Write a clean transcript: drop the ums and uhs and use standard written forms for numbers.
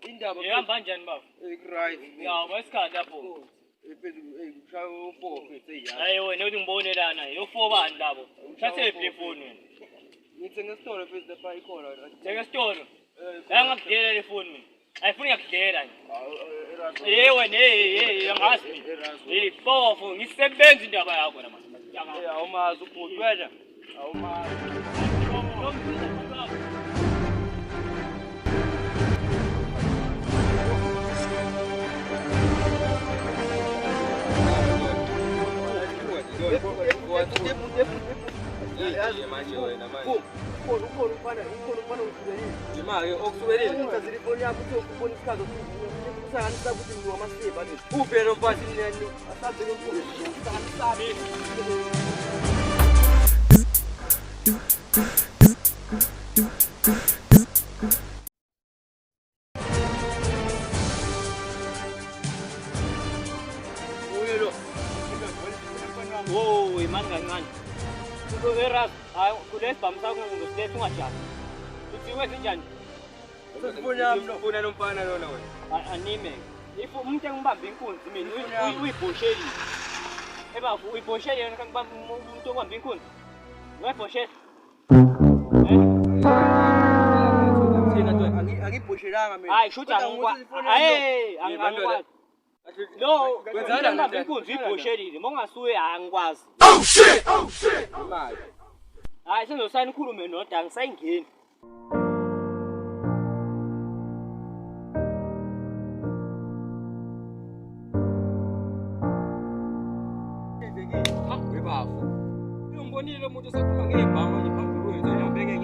indaba ihamba kanjani baba? right. Ngiyaba isikhathi lapho. Phezulu kushaya u4 phezulu. Hayi wena uthi ngibonelana yo4 bani labo. Thathe ifoni wena. Ngithe ngesitolo phezulu lapha ikhona. Njengesitolo. La ngakudela le phone mina. Ayifuni ngakudela nje. Wena angazi mina. Fofo ngisebenza indaba yakho la manje. Awumazi ubhuti wena. Awumazi. manje wena manje. Ukhona ufana usukelile. Imali okusukelile. Ngicazile ifoni yakho uthi ukubona isikhathi usanganisa ukuthi ngiwamasipha nje. Uphe lo mfazi nini? Asazi lokho. Usanganisabi. Wo, imani kancane. Eras, kulesi bamsako ngosilethe ungajabi. Uthi wenze njani? Ufuna nomfana lona wena. Anime. If umuntu engibamba inkunzi mina uyibhosheli. Ebafu uyibhosheli yena kangibamba umuntu obamba inkunzi. Ngiyibhoshela. Thina nto angibhoshelanga mina. Hayi shutha angikwazi. Hey, angikwazi. No, kwenzana ngibamba inkunzi uyibhoshelile. Mongasuye angikwazi. Oh shit. Imali. Hayi sengizosana ikhulume noda ngisayingeni. Webafu. Uyombonile umuntu osakhuluma ngebhama nje phambili kwethu uyambeke